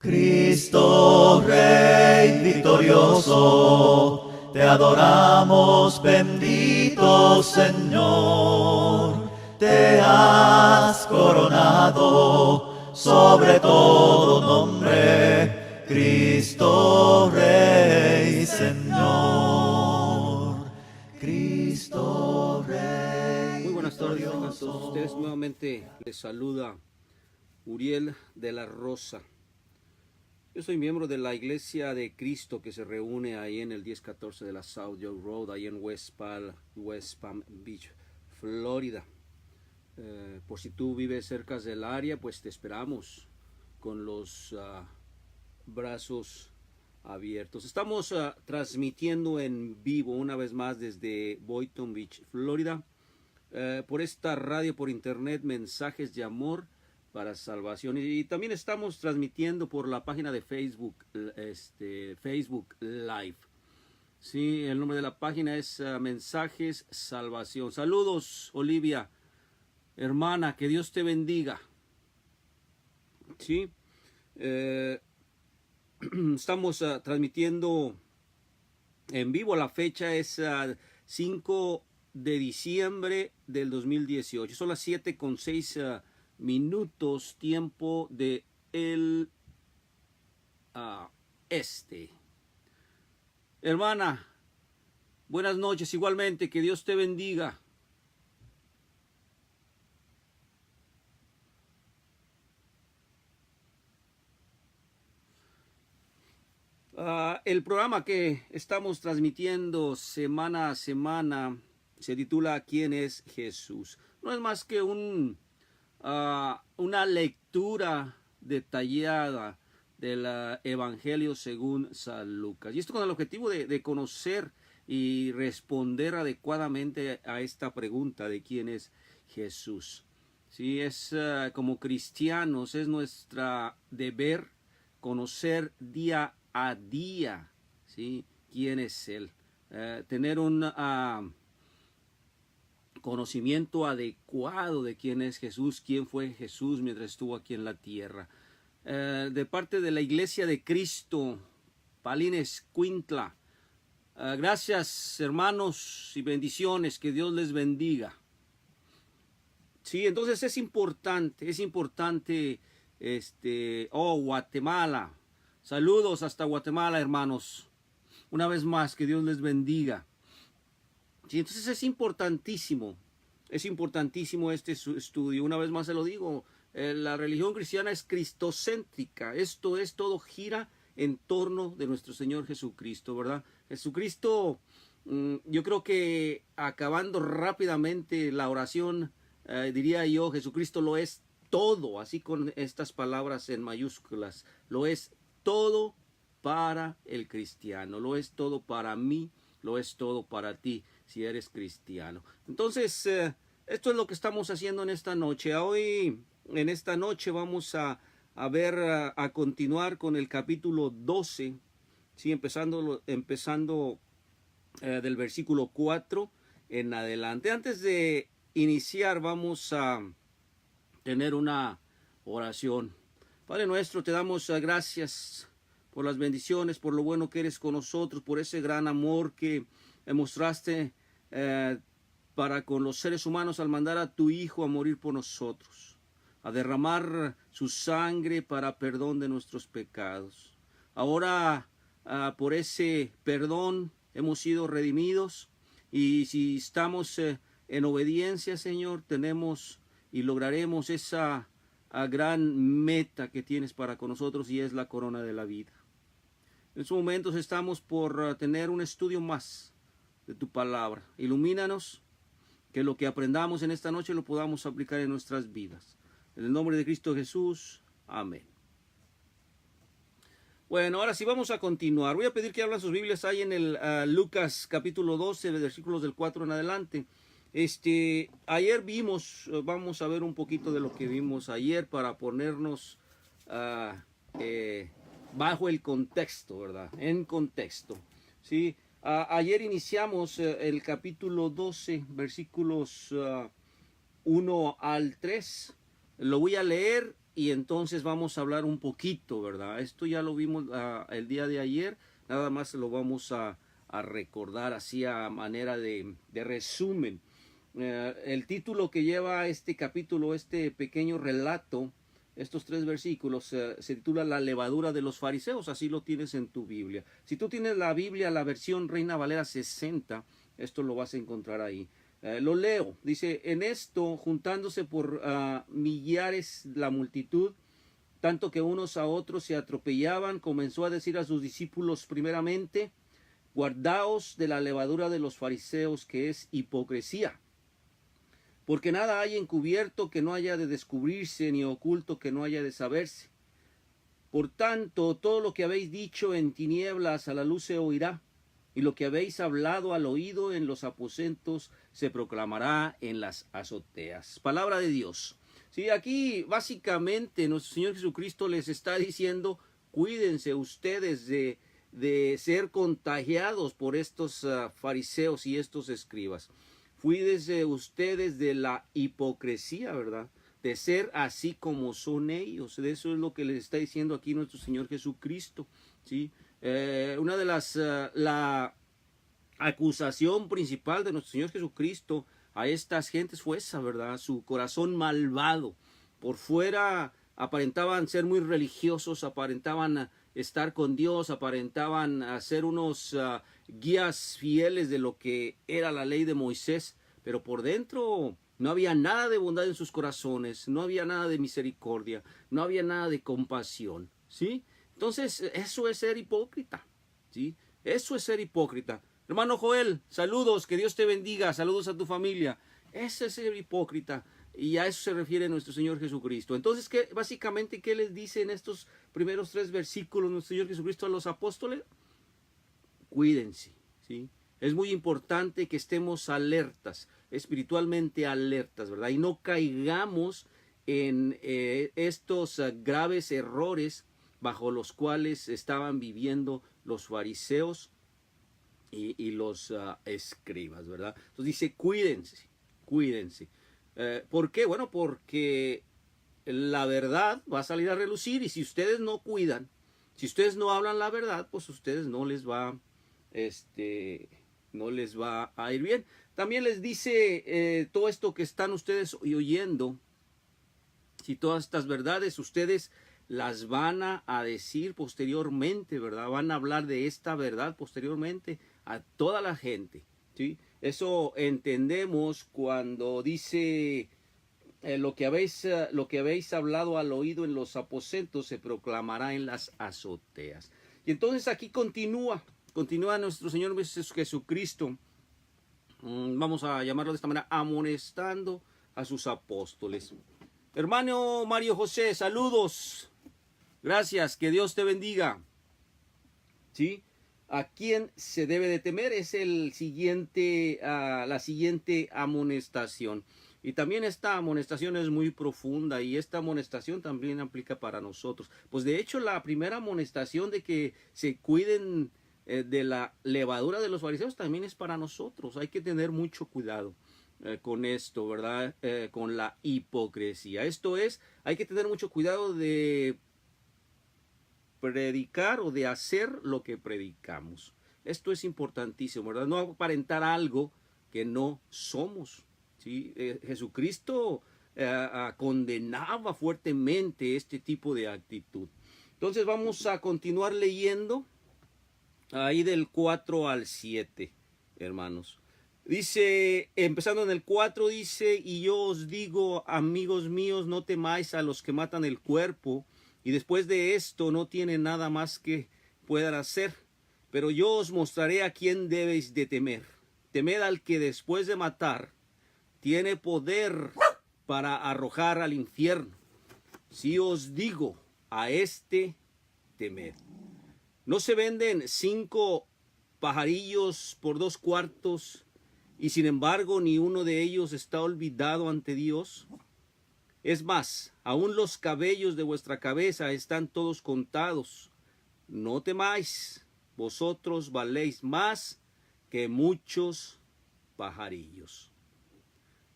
Cristo Rey victorioso, te adoramos, bendito Señor. Te has coronado sobre todo nombre, Cristo Rey, Señor. Cristo Rey. Muy buenas tardes a todos ustedes. Nuevamente les saluda Uriel de la Rosa. Yo soy miembro de la Iglesia de Cristo que se reúne ahí en el 1014 de la South York Road, ahí en West Palm Beach, Florida. Por si tú vives cerca del área, pues te esperamos con los brazos abiertos. Estamos transmitiendo en vivo una vez más desde Boynton Beach, Florida, por esta radio, por internet, Mensajes de Amor para Salvación, y también estamos transmitiendo por la página de Facebook, Facebook Live. Sí, el nombre de la página es Mensajes Salvación. Saludos, Olivia, hermana, que Dios te bendiga. Sí, estamos transmitiendo en vivo. La fecha es 5 de diciembre del 2018. Son las 7:06 minutos, tiempo de el este. Hermana, buenas noches, igualmente, que Dios te bendiga. El programa que estamos transmitiendo semana a semana se titula ¿Quién es Jesús? No es más que una lectura detallada del Evangelio según San Lucas. Y esto con el objetivo de conocer y responder adecuadamente a esta pregunta de quién es Jesús. Sí, es como cristianos, es nuestra deber conocer día a día, ¿sí?, quién es Él. Tener un conocimiento adecuado de quién es Jesús, quién fue Jesús mientras estuvo aquí en la tierra. De parte de la Iglesia de Cristo, Palines Cuintla, gracias, hermanos, y bendiciones, que Dios les bendiga. Sí, entonces es importante, Guatemala. Saludos hasta Guatemala, hermanos. Una vez más, que Dios les bendiga. Sí, entonces es importantísimo este estudio. Una vez más se lo digo, la religión cristiana es cristocéntrica. Esto es, todo gira en torno de nuestro Señor Jesucristo, ¿verdad? Jesucristo, yo creo que acabando rápidamente la oración, diría yo, Jesucristo lo es todo, así con estas palabras en mayúsculas, lo es todo para el cristiano, lo es todo para mí, lo es todo para ti, si eres cristiano. Entonces, esto es lo que estamos haciendo en esta noche. Hoy, en esta noche, vamos a ver, a continuar con el capítulo 12, ¿sí? empezando del versículo 4 en adelante. Antes de iniciar, vamos a tener una oración. Padre nuestro, te damos gracias por las bendiciones, por lo bueno que eres con nosotros, por ese gran amor que mostraste para con los seres humanos al mandar a tu Hijo a morir por nosotros, a derramar su sangre para perdón de nuestros pecados. Ahora, por ese perdón hemos sido redimidos, y si estamos en obediencia, Señor, tenemos y lograremos esa gran meta que tienes para con nosotros, y es la corona de la vida. En estos momentos estamos por tener un estudio más de tu palabra. Ilumínanos, que lo que aprendamos en esta noche lo podamos aplicar en nuestras vidas. En el nombre de Cristo Jesús, amén. Bueno, ahora sí vamos a continuar. Voy a pedir que abran sus Biblias ahí en el Lucas capítulo 12, versículos del 4 en adelante. Ayer vimos, vamos a ver un poquito de lo que vimos ayer para ponernos bajo el contexto, ¿verdad? En contexto, ¿sí? Ayer iniciamos el capítulo 12, versículos 1 al 3. Lo voy a leer y entonces vamos a hablar un poquito, ¿verdad? Esto ya lo vimos el día de ayer, nada más lo vamos a recordar así a manera de resumen. El título que lleva este capítulo, este pequeño relato, estos 3 versículos, se titula La levadura de los fariseos, así lo tienes en tu Biblia. Si tú tienes la Biblia, la versión Reina Valera 60, esto lo vas a encontrar ahí. Lo leo, dice, en esto, juntándose por millares la multitud, tanto que unos a otros se atropellaban, comenzó a decir a sus discípulos primeramente, guardaos de la levadura de los fariseos, que es hipocresía. Porque nada hay encubierto que no haya de descubrirse, ni oculto que no haya de saberse. Por tanto, todo lo que habéis dicho en tinieblas a la luz se oirá, y lo que habéis hablado al oído en los aposentos se proclamará en las azoteas. Palabra de Dios. Sí, aquí básicamente nuestro Señor Jesucristo les está diciendo, cuídense ustedes de ser contagiados por estos fariseos y estos escribas. Cuídense ustedes de la hipocresía, ¿verdad? De ser así como son ellos. De eso es lo que les está diciendo aquí nuestro Señor Jesucristo, ¿sí? Una de la acusación principal de nuestro Señor Jesucristo a estas gentes fue esa, ¿verdad? Su corazón malvado. Por fuera aparentaban ser muy religiosos, aparentaban estar con Dios, aparentaban ser unos guías fieles de lo que era la ley de Moisés, pero por dentro no había nada de bondad en sus corazones, no había nada de misericordia, no había nada de compasión, ¿sí? Entonces, eso es ser hipócrita, ¿sí? Eso es ser hipócrita. Hermano Joel, saludos, que Dios te bendiga, saludos a tu familia. Ese es ser hipócrita, y a eso se refiere nuestro Señor Jesucristo. Entonces, básicamente, ¿qué les dice en estos primeros 3 versículos nuestro Señor Jesucristo a los apóstoles? Cuídense, ¿sí? Es muy importante que estemos alertas, espiritualmente alertas, ¿verdad? Y no caigamos en estos graves errores bajo los cuales estaban viviendo los fariseos y los escribas, ¿verdad? Entonces dice, cuídense, cuídense. ¿Por qué? Bueno, porque la verdad va a salir a relucir, y si ustedes no cuidan, si ustedes no hablan la verdad, pues a ustedes no les va a ir bien. También les dice todo esto que están ustedes oyendo, si todas estas verdades ustedes las van a decir posteriormente, ¿verdad? Van a hablar de esta verdad posteriormente a toda la gente, ¿sí? Eso entendemos cuando dice lo que habéis hablado al oído en los aposentos se proclamará en las azoteas. Y entonces aquí continúa nuestro Señor Jesucristo, vamos a llamarlo de esta manera, amonestando a sus apóstoles. Hermano Mario José, saludos. Gracias, que Dios te bendiga. ¿Sí? ¿A quién se debe de temer? Es la siguiente amonestación. Y también esta amonestación es muy profunda, y esta amonestación también aplica para nosotros. Pues de hecho la primera amonestación de que se cuiden de la levadura de los fariseos también es para nosotros. Hay que tener mucho cuidado con esto, ¿verdad? Con la hipocresía. Esto es, hay que tener mucho cuidado de predicar o de hacer lo que predicamos. Esto es importantísimo, ¿verdad? No aparentar algo que no somos, ¿sí? Jesucristo condenaba fuertemente este tipo de actitud. Entonces vamos a continuar leyendo ahí del 4 al 7, hermanos. Dice, empezando en el 4, dice, y yo os digo, amigos míos, no temáis a los que matan el cuerpo, y después de esto no tienen nada más que puedan hacer. Pero yo os mostraré a quién debéis de temer. Temed al que después de matar tiene poder para arrojar al infierno. Si os digo, a este temed. ¿No se venden 5 pajarillos por 2 cuartos, y sin embargo ni uno de ellos está olvidado ante Dios? Es más, aún los cabellos de vuestra cabeza están todos contados. No temáis, vosotros valéis más que muchos pajarillos.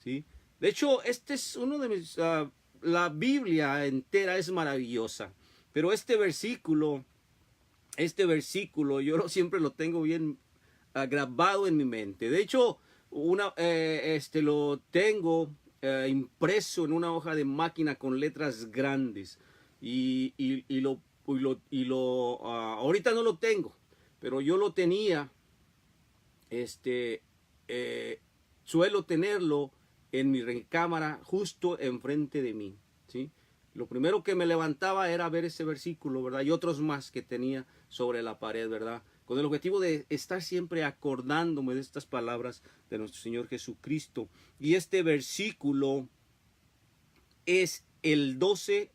¿Sí? De hecho, este es uno de mis la Biblia entera es maravillosa, pero este versículo yo siempre lo tengo bien grabado en mi mente. De hecho, lo tengo impreso en una hoja de máquina con letras grandes ahorita no lo tengo, pero yo lo tenía, suelo tenerlo en mi recámara justo enfrente de mí, ¿sí? Lo primero que me levantaba era ver ese versículo, ¿verdad? Y otros más que tenía sobre la pared, ¿verdad? Con el objetivo de estar siempre acordándome de estas palabras de nuestro Señor Jesucristo. Y este versículo es el 12,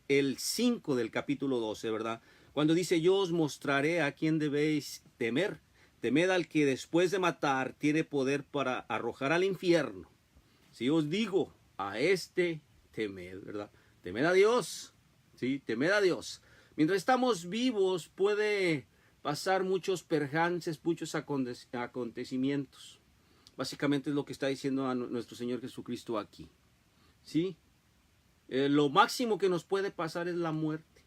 el 5 del capítulo 12, ¿verdad? Cuando dice, yo os mostraré a quién debéis temer. Temed al que después de matar tiene poder para arrojar al infierno. Si os digo a este, temed, ¿verdad? Temed a Dios, ¿sí? Temed a Dios. Mientras estamos vivos puede pasar muchos percances, muchos acontecimientos. Básicamente es lo que está diciendo a nuestro Señor Jesucristo aquí, ¿sí? Lo máximo que nos puede pasar es la muerte.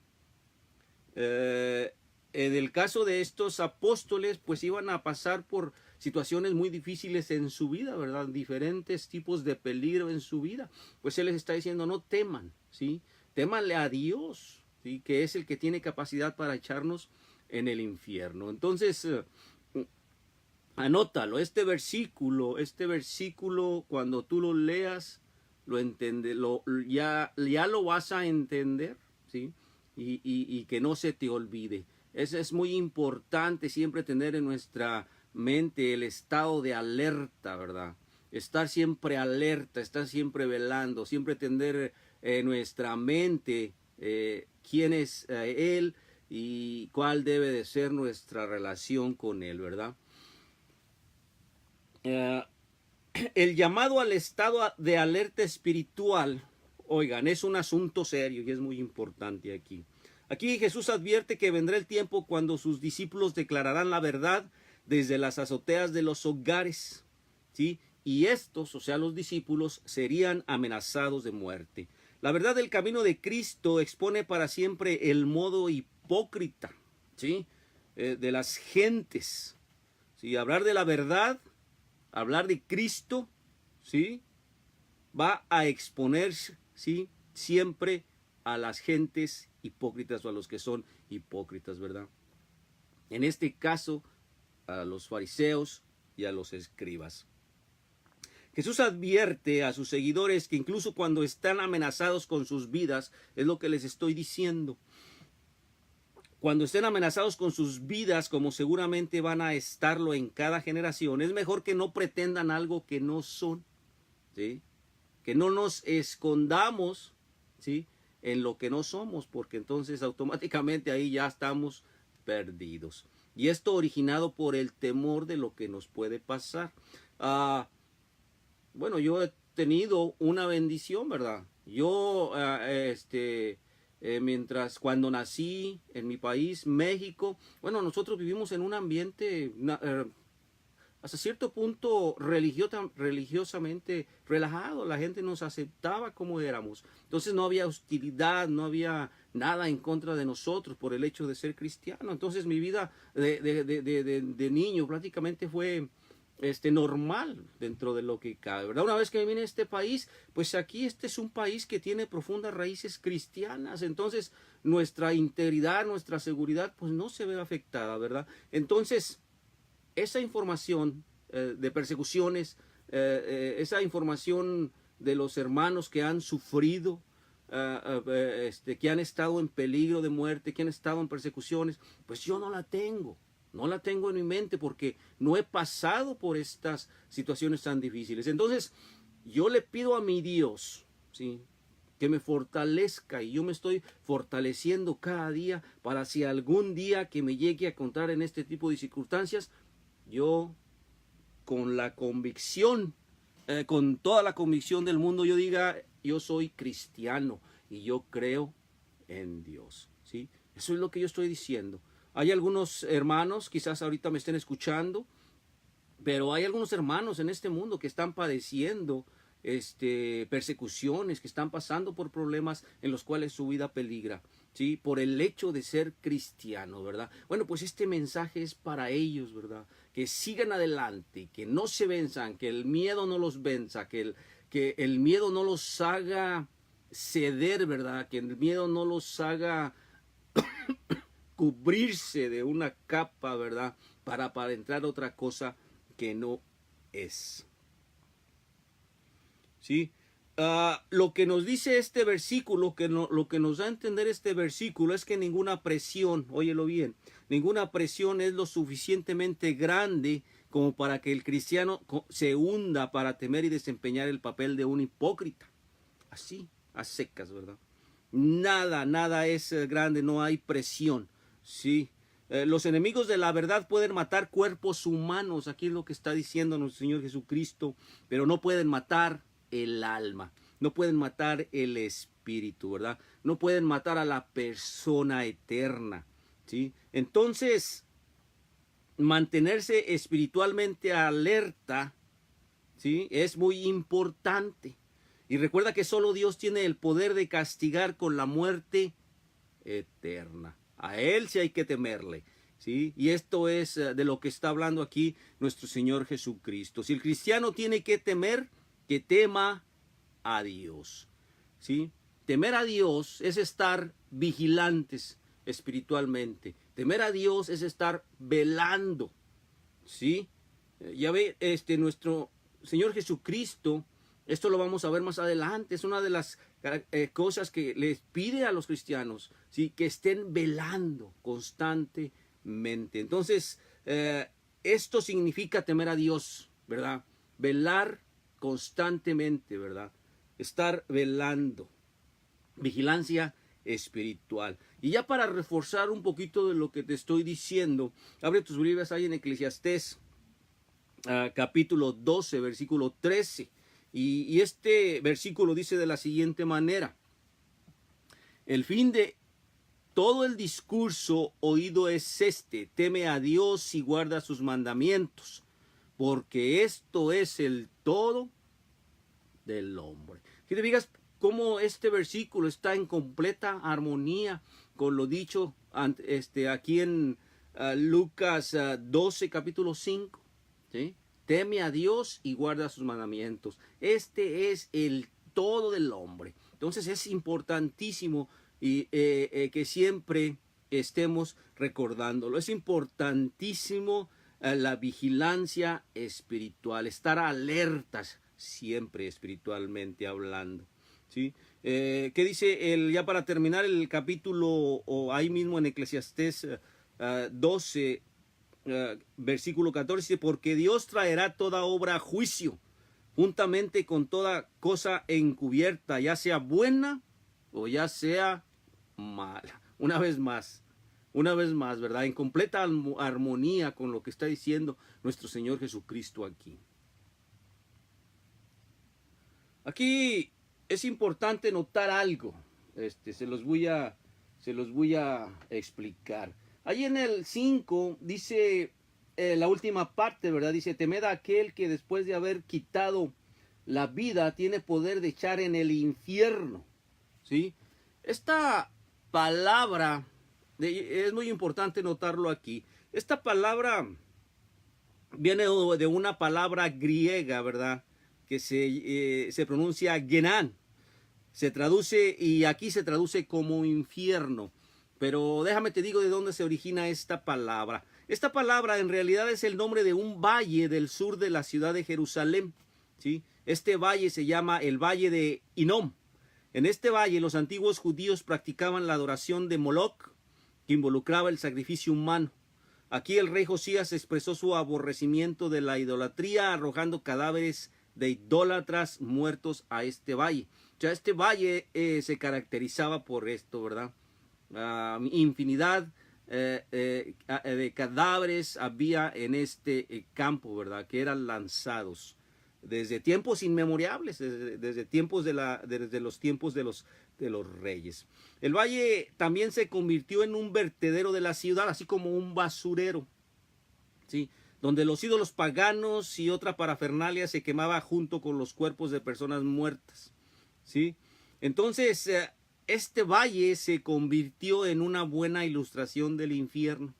En el caso de estos apóstoles, pues iban a pasar por situaciones muy difíciles en su vida, ¿verdad? Diferentes tipos de peligro en su vida. Pues Él les está diciendo, no teman, ¿sí? Témanle a Dios, ¿sí? Que es el que tiene capacidad para echarnos en el infierno. Entonces, anótalo, este versículo, cuando tú lo leas, lo entiendes, ya lo vas a entender, ¿sí? Y que no se te olvide. Es muy importante siempre tener en nuestra mente el estado de alerta, ¿verdad? Estar siempre alerta, estar siempre velando, siempre tener en nuestra mente quién es Él y cuál debe de ser nuestra relación con Él, ¿verdad? El llamado al estado de alerta espiritual, oigan, es un asunto serio y es muy importante aquí. Aquí Jesús advierte que vendrá el tiempo cuando sus discípulos declararán la verdad desde las azoteas de los hogares, ¿sí? Y estos, o sea, los discípulos, serían amenazados de muerte. La verdad del camino de Cristo expone para siempre el modo hipócrita, ¿sí? De las gentes, ¿sí? Hablar de la verdad, hablar de Cristo, ¿sí? Va a exponerse, ¿sí? Siempre a las gentes hipócritas o a los que son hipócritas, ¿verdad? En este caso, a los fariseos y a los escribas. Jesús advierte a sus seguidores que incluso cuando están amenazados con sus vidas, es lo que les estoy diciendo, cuando estén amenazados con sus vidas, como seguramente van a estarlo en cada generación, es mejor que no pretendan algo que no son, ¿sí? Que no nos escondamos, ¿sí? En lo que no somos, porque entonces automáticamente ahí ya estamos perdidos. Y esto originado por el temor de lo que nos puede pasar. Bueno, yo he tenido una bendición, ¿verdad? Yo, cuando nací en mi país, México, bueno, nosotros vivimos en un ambiente hasta cierto punto religiosamente relajado. La gente nos aceptaba como éramos. Entonces no había hostilidad, no había nada en contra de nosotros por el hecho de ser cristiano. Entonces mi vida de niño prácticamente fue normal dentro de lo que cabe, ¿verdad? Una vez que vine a este país, pues aquí este es un país que tiene profundas raíces cristianas. Entonces nuestra integridad, nuestra seguridad, pues no se ve afectada, ¿verdad? Entonces esa información de persecuciones, esa información de los hermanos que han sufrido, que han estado en peligro de muerte, que han estado en persecuciones, pues yo no la tengo en mi mente porque no he pasado por estas situaciones tan difíciles. Entonces yo le pido a mi Dios, ¿sí?, que me fortalezca, y yo me estoy fortaleciendo cada día para si algún día que me llegue a encontrar en este tipo de circunstancias, yo con la convicción, con toda la convicción del mundo, yo diga, yo soy cristiano y yo creo en Dios, ¿sí? Eso es lo que yo estoy diciendo. Hay algunos hermanos, quizás ahorita me estén escuchando, pero hay algunos hermanos en este mundo que están padeciendo persecuciones, que están pasando por problemas en los cuales su vida peligra, ¿sí? Por el hecho de ser cristiano, ¿verdad? Bueno, pues este mensaje es para ellos, ¿verdad? Que sigan adelante, que no se venzan, que el miedo no los venza, que el miedo no los haga ceder, ¿verdad? Que el miedo no los haga cubrirse de una capa, ¿verdad? Para aparentar otra cosa que no es. ¿Sí? Lo que nos dice este versículo, lo que nos da a entender este versículo es que ninguna presión, óyelo bien, ninguna presión es lo suficientemente grande como para que el cristiano se hunda para temer y desempeñar el papel de un hipócrita. Así, a secas, ¿verdad? Nada es grande, no hay presión, ¿sí? Los enemigos de la verdad pueden matar cuerpos humanos, aquí es lo que está diciendo nuestro Señor Jesucristo, pero no pueden matar el alma, no pueden matar el espíritu, ¿verdad? No pueden matar a la persona eterna, ¿sí? Entonces, mantenerse espiritualmente alerta, ¿sí? Es muy importante. Y recuerda que solo Dios tiene el poder de castigar con la muerte eterna. A Él sí hay que temerle, ¿sí? Y esto es de lo que está hablando aquí nuestro Señor Jesucristo. Si el cristiano tiene que temer, que tema a Dios, ¿sí? Temer a Dios es estar vigilantes espiritualmente. Temer a Dios es estar velando, ¿sí? Ya ve, nuestro Señor Jesucristo, esto lo vamos a ver más adelante, es una de las cosas que les pide a los cristianos, ¿sí? Que estén velando constantemente. Entonces, esto significa temer a Dios, ¿verdad? Velar constantemente, ¿verdad? Estar velando. Vigilancia espiritual. Y ya para reforzar un poquito de lo que te estoy diciendo, abre tus Biblias ahí en Eclesiastés capítulo 12, versículo 13. Y este versículo dice de la siguiente manera: el fin de todo el discurso oído es este: teme a Dios y guarda sus mandamientos, porque esto es el todo del hombre. Si te fijas cómo este versículo está en completa armonía con lo dicho aquí en Lucas 12, capítulo 5, ¿sí? Teme a Dios y guarda sus mandamientos. Este es el todo del hombre. Entonces es importantísimo que siempre estemos recordándolo. Es importantísimo la vigilancia espiritual, estar alertas siempre espiritualmente hablando, ¿sí? ¿Qué dice ya para terminar el capítulo, o ahí mismo en Eclesiastés 12, versículo 14? Porque Dios traerá toda obra a juicio, juntamente con toda cosa encubierta, ya sea buena o ya sea mala. Una vez más, ¿verdad? En completa armonía con lo que está diciendo nuestro Señor Jesucristo aquí. Aquí es importante notar algo. Se los voy a explicar. Ahí en el 5 dice la última parte, ¿verdad? Dice: temed a aquel que después de haber quitado la vida tiene poder de echar en el infierno, ¿sí? Esta palabra, es muy importante notarlo aquí. Esta palabra viene de una palabra griega, ¿verdad? Que se pronuncia Genan. Se traduce, y aquí se traduce como infierno. Pero déjame te digo de dónde se origina esta palabra. Esta palabra en realidad es el nombre de un valle del sur de la ciudad de Jerusalén, ¿sí? Este valle se llama el Valle de Hinnom. En este valle los antiguos judíos practicaban la adoración de Moloch, que involucraba el sacrificio humano. Aquí el rey Josías expresó su aborrecimiento de la idolatría arrojando cadáveres de idólatras muertos a este valle. O sea, este valle se caracterizaba por esto, ¿verdad? Infinidad de cadáveres había en este campo, ¿verdad? Que eran lanzados desde tiempos inmemorables, desde los tiempos de los reyes. El valle también se convirtió en un vertedero de la ciudad, así como un basurero, ¿sí? donde los ídolos paganos y otra parafernalia se quemaba junto con los cuerpos de personas muertas, ¿sí? Entonces, este valle se convirtió en una buena ilustración del infierno,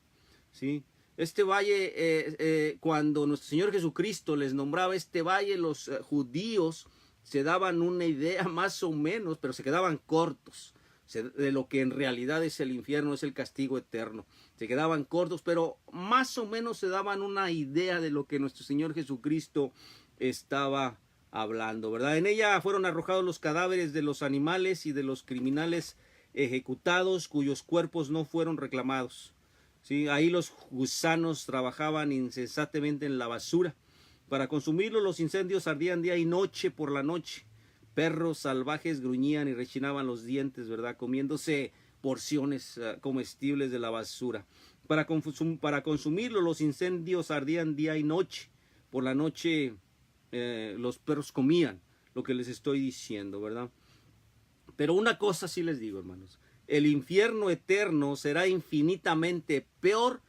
¿sí? Este valle, cuando nuestro Señor Jesucristo les nombraba este valle, los judíos se daban una idea más o menos, pero se quedaban cortos de lo que en realidad es el infierno, es el castigo eterno. Se quedaban cortos, pero más o menos se daban una idea de lo que nuestro Señor Jesucristo estaba hablando, ¿verdad? En ella fueron arrojados los cadáveres de los animales y de los criminales ejecutados cuyos cuerpos no fueron reclamados, ¿sí? Ahí los gusanos trabajaban incesantemente en la basura. Para consumirlo, los incendios ardían día y noche por la noche. Perros salvajes gruñían y rechinaban los dientes, ¿verdad? Comiéndose porciones comestibles de la basura. Para consumirlo, los incendios ardían día y noche. Por la noche los perros comían lo que les estoy diciendo, ¿verdad? Pero una cosa sí les digo, hermanos. El infierno eterno será infinitamente peor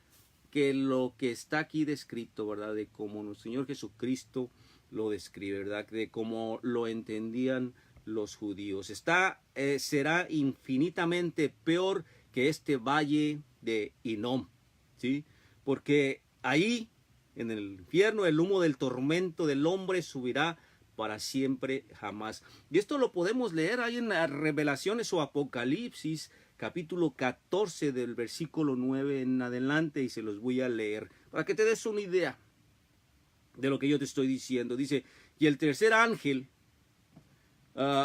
que lo que está aquí descrito, ¿verdad? De cómo nuestro Señor Jesucristo lo describe, ¿verdad? De cómo lo entendían los judíos. Será infinitamente peor que este valle de Hinnom, ¿sí? Porque ahí, en el infierno, el humo del tormento del hombre subirá para siempre jamás. Y esto lo podemos leer ahí en las Revelaciones o Apocalipsis, capítulo 14 del versículo 9 en adelante, y se los voy a leer para que te des una idea de lo que yo te estoy diciendo. Dice: y el tercer ángel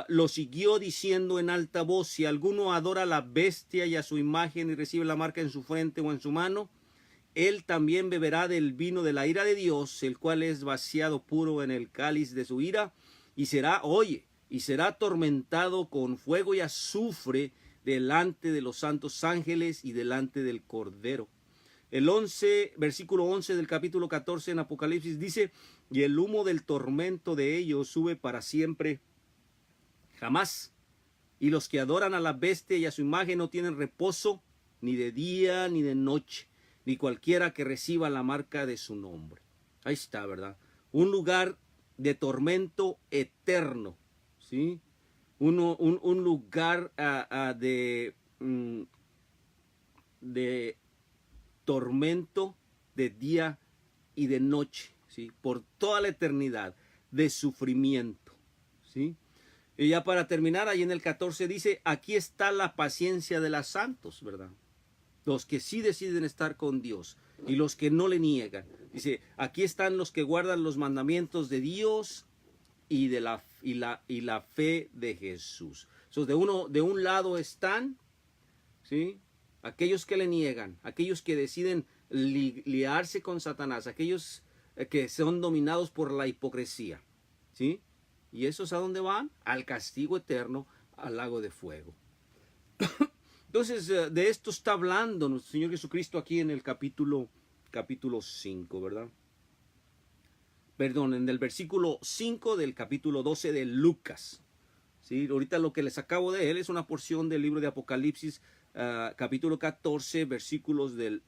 lo siguió diciendo en alta voz: si alguno adora a la bestia y a su imagen y recibe la marca en su frente o en su mano, él también beberá del vino de la ira de Dios, el cual es vaciado puro en el cáliz de su ira, y será atormentado con fuego y azufre delante de los santos ángeles y delante del Cordero. El versículo 11 del capítulo 14 en Apocalipsis dice: y el humo del tormento de ellos sube para siempre jamás, y los que adoran a la bestia y a su imagen no tienen reposo ni de día ni de noche, ni cualquiera que reciba la marca de su nombre. Ahí está, ¿verdad? Un lugar de tormento eterno, ¿sí? Un lugar de tormento de día y de noche, ¿sí? Por toda la eternidad, de sufrimiento, ¿sí? Y ya para terminar, ahí en el 14 dice: aquí está la paciencia de los santos, ¿verdad? Los que sí deciden estar con Dios y los que no le niegan. Dice: aquí están los que guardan los mandamientos de Dios y la fe de Jesús. Entonces, de un lado están, ¿sí?, aquellos que le niegan, aquellos que deciden liarse con Satanás, aquellos que son dominados por la hipocresía, ¿sí? ¿Y esos a dónde van? Al castigo eterno, al lago de fuego. Entonces, de esto está hablando nuestro Señor Jesucristo aquí en el capítulo 5, ¿verdad? Perdón, en el versículo 5 del capítulo 12 de Lucas. ¿Sí? Ahorita lo que les acabo de leer es una porción del libro de Apocalipsis, capítulo 14, versículos del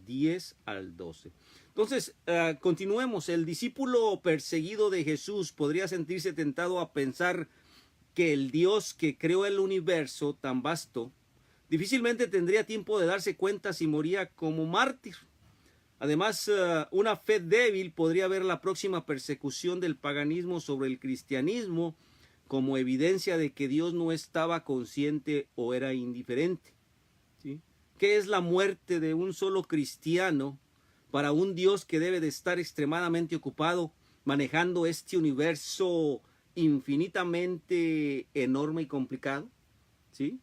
10 al 12. Entonces, continuemos. El discípulo perseguido de Jesús podría sentirse tentado a pensar que el Dios que creó el universo tan vasto difícilmente tendría tiempo de darse cuenta si moría como mártir. Además, una fe débil podría ver la próxima persecución del paganismo sobre el cristianismo como evidencia de que Dios no estaba consciente o era indiferente, ¿sí? ¿Qué es la muerte de un solo cristiano para un Dios que debe de estar extremadamente ocupado manejando este universo infinitamente enorme y complicado? ¿Sí?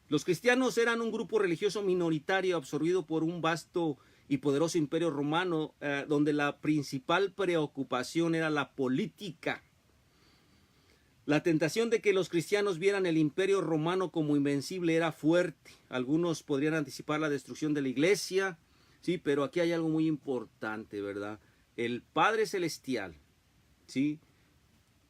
Los cristianos eran un grupo religioso minoritario absorbido por un vasto y poderoso imperio romano, donde la principal preocupación era la política. La tentación de que los cristianos vieran el imperio romano como invencible era fuerte. Algunos podrían anticipar la destrucción de la iglesia, sí, pero aquí hay algo muy importante, ¿verdad? El Padre Celestial, ¿sí?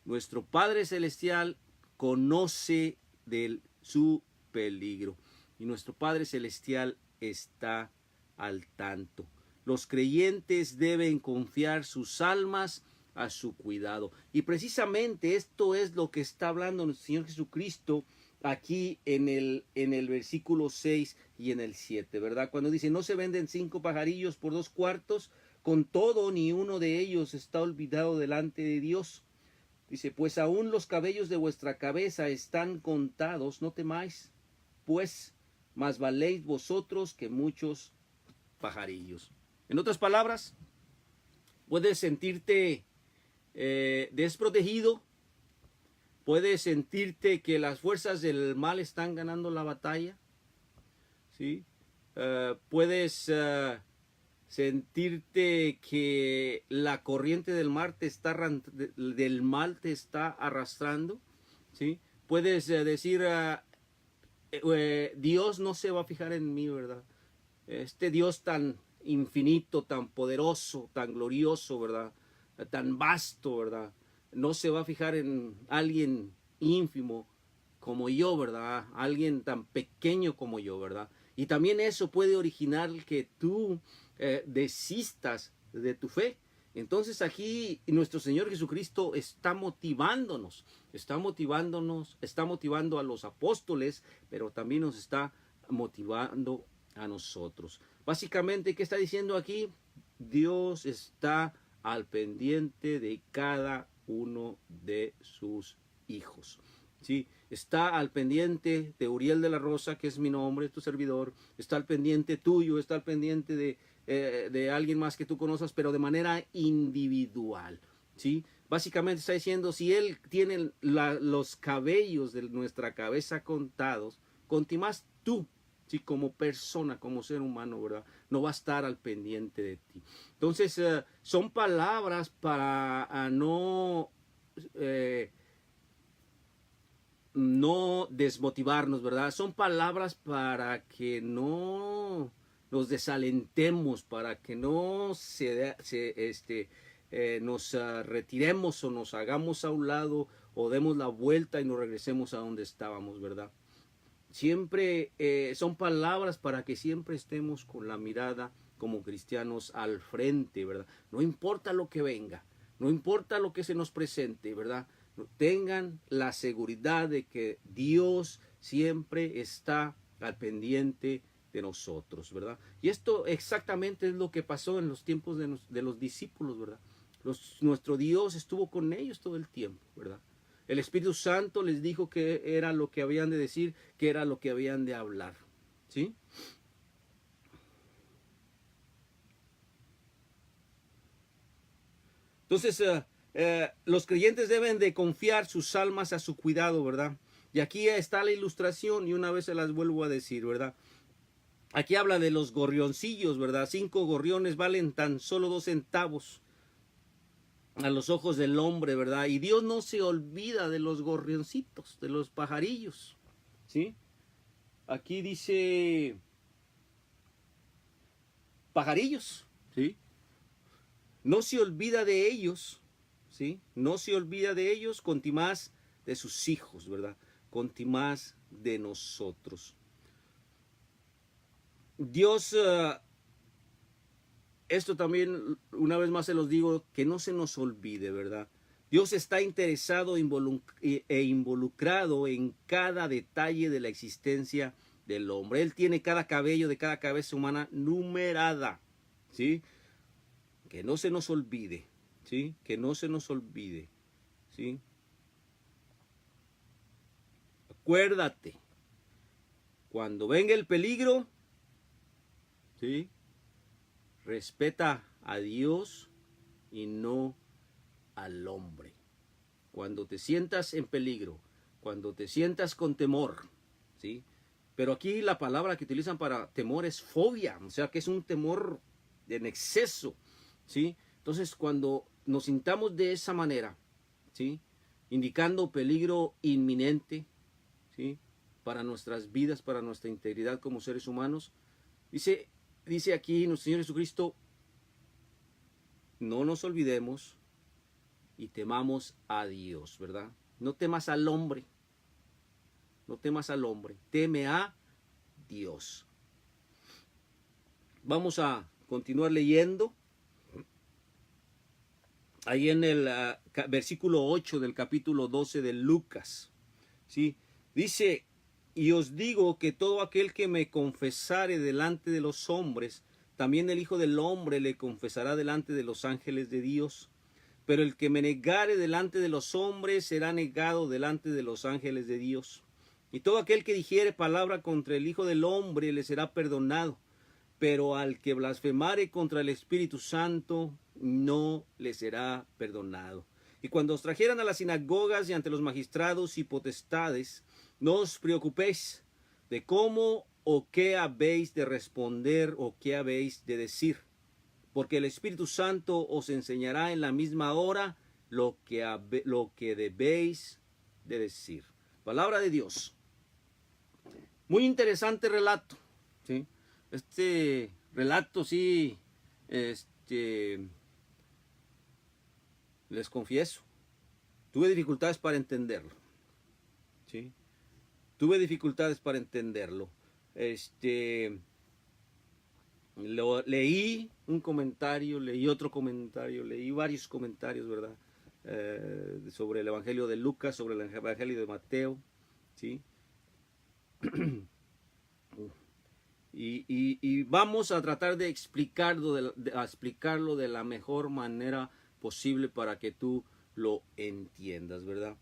Nuestro Padre Celestial conoce de su peligro. Y nuestro Padre Celestial está al tanto. Los creyentes deben confiar sus almas a su cuidado. Y precisamente esto es lo que está hablando nuestro Señor Jesucristo aquí en el versículo 6 y en el 7, ¿verdad? Cuando dice, no se venden 5 pajarillos por 2 cuartos, con todo ni uno de ellos está olvidado delante de Dios. Dice, pues aún los cabellos de vuestra cabeza están contados, no temáis, pues más valéis vosotros que muchos pajarillos. En otras palabras, puedes sentirte desprotegido, puedes sentirte que las fuerzas del mal están ganando la batalla, ¿sí? Puedes sentirte que la corriente del mal te está arrastrando, ¿sí? Puedes decir, Dios no se va a fijar en mí, ¿verdad? Este Dios tan infinito, tan poderoso, tan glorioso, ¿verdad? Tan vasto, ¿verdad? No se va a fijar en alguien ínfimo como yo, ¿verdad? Alguien tan pequeño como yo, ¿verdad? Y también eso puede originar que tú desistas de tu fe. Entonces aquí nuestro Señor Jesucristo está motivando a los apóstoles, pero también nos está motivando a nosotros. Básicamente, ¿qué está diciendo aquí? Dios está al pendiente de cada uno de sus hijos, ¿sí? Está al pendiente de Uriel de la Rosa, que es mi nombre, tu servidor. Está al pendiente tuyo, está al pendiente de alguien más que tú conozcas, pero de manera individual, ¿sí? Básicamente está diciendo, si Él tiene los cabellos de nuestra cabeza contados, contimás tú, ¿sí? Como persona, como ser humano, ¿verdad? No va a estar al pendiente de ti. Entonces, son palabras para no desmotivarnos, ¿verdad? Son palabras para que no nos desalentemos, para que no nos retiremos o nos hagamos a un lado o demos la vuelta y nos regresemos a donde estábamos, ¿verdad? Siempre son palabras para que siempre estemos con la mirada como cristianos al frente, ¿verdad? No importa lo que venga, no importa lo que se nos presente, ¿verdad? Tengan la seguridad de que Dios siempre está al pendiente de nosotros, ¿verdad? Y esto exactamente es lo que pasó en los tiempos de los discípulos, ¿verdad? Nuestro Dios estuvo con ellos todo el tiempo, ¿verdad? El Espíritu Santo les dijo que era lo que habían de decir, que era lo que habían de hablar, ¿sí? Entonces, los creyentes deben de confiar sus almas a su cuidado, ¿verdad? Y aquí está la ilustración y una vez se las vuelvo a decir, ¿verdad? Aquí habla de los gorrioncillos, ¿verdad? 5 gorriones valen tan solo 2 centavos a los ojos del hombre, ¿verdad? Y Dios no se olvida de los gorrioncitos, de los pajarillos, ¿sí? Aquí dice pajarillos, ¿sí? No se olvida de ellos, ¿sí? No se olvida de ellos, contimás de sus hijos, ¿verdad? Contimás de nosotros. Dios, esto también, una vez más se los digo, que no se nos olvide, ¿verdad? Dios está interesado e involucrado en cada detalle de la existencia del hombre. Él tiene cada cabello de cada cabeza humana numerada, ¿sí? Que no se nos olvide, ¿sí? Que no se nos olvide, ¿sí? Acuérdate, cuando venga el peligro, ¿sí? Respeta a Dios y no al hombre. Cuando te sientas en peligro, cuando te sientas con temor, ¿sí? Pero aquí la palabra que utilizan para temor es fobia, o sea que es un temor en exceso, ¿sí? Entonces cuando nos sintamos de esa manera, ¿sí? Indicando peligro inminente, ¿sí? Para nuestras vidas, para nuestra integridad como seres humanos, dice aquí nuestro Señor Jesucristo, no nos olvidemos y temamos a Dios, ¿verdad? No temas al hombre, No temas al hombre, teme a Dios. Vamos a continuar leyendo. Ahí en el versículo 8 del capítulo 12 de Lucas, ¿sí? Dice, y os digo que todo aquel que me confesare delante de los hombres, también el Hijo del Hombre le confesará delante de los ángeles de Dios. Pero el que me negare delante de los hombres será negado delante de los ángeles de Dios. Y todo aquel que dijere palabra contra el Hijo del Hombre le será perdonado. Pero al que blasfemare contra el Espíritu Santo no le será perdonado. Y cuando os trajeran a las sinagogas y ante los magistrados y potestades, no os preocupéis de cómo o qué habéis de responder o qué habéis de decir, porque el Espíritu Santo os enseñará en la misma hora lo que debéis de decir. Palabra de Dios. Muy interesante relato, ¿sí? Este relato sí, les confieso, tuve dificultades para entenderlo, ¿sí? Tuve dificultades para entenderlo. Leí un comentario, leí otro comentario, leí varios comentarios, ¿verdad? Sobre el Evangelio de Lucas, sobre el Evangelio de Mateo, ¿sí? Y vamos a tratar de explicarlo de la mejor manera posible para que tú lo entiendas, ¿verdad?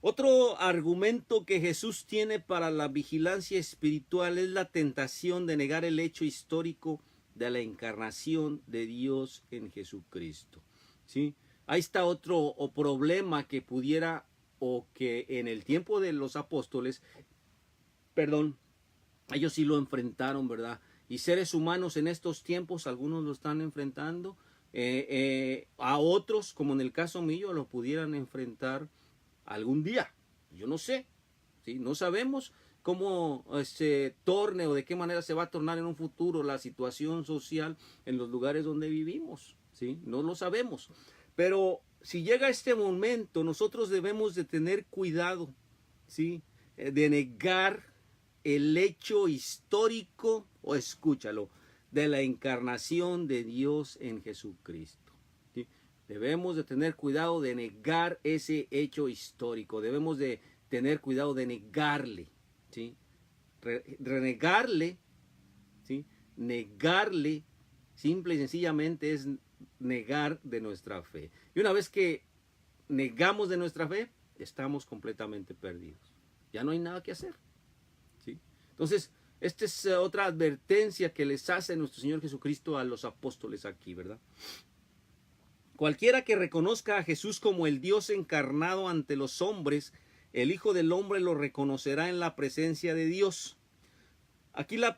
Otro argumento que Jesús tiene para la vigilancia espiritual es la tentación de negar el hecho histórico de la encarnación de Dios en Jesucristo, ¿sí? Ahí está otro problema que pudiera, o que en el tiempo de los apóstoles, ellos sí lo enfrentaron, ¿verdad? Y seres humanos en estos tiempos, algunos lo están enfrentando, a otros, como en el caso mío, lo pudieran enfrentar algún día. Yo no sé, ¿sí? No sabemos cómo se torne o de qué manera se va a tornar en un futuro la situación social en los lugares donde vivimos, ¿sí? No lo sabemos. Pero si llega este momento, nosotros debemos de tener cuidado, ¿sí? De negar el hecho histórico, o escúchalo, de la encarnación de Dios en Jesucristo, ¿sí? Debemos de tener cuidado de negar ese hecho histórico. Debemos de tener cuidado de negarle, ¿sí? Renegarle, ¿sí? Negarle, simple y sencillamente es negar de nuestra fe. Y una vez que negamos de nuestra fe, estamos completamente perdidos. Ya no hay nada que hacer, ¿sí? Entonces, esta es otra advertencia que les hace nuestro Señor Jesucristo a los apóstoles aquí, ¿verdad? Cualquiera que reconozca a Jesús como el Dios encarnado ante los hombres, el Hijo del Hombre lo reconocerá en la presencia de Dios. Aquí la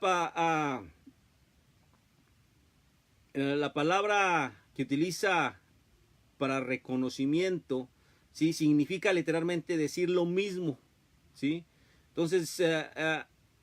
palabra que utiliza para reconocimiento, ¿sí? Significa literalmente decir lo mismo, ¿sí? Entonces,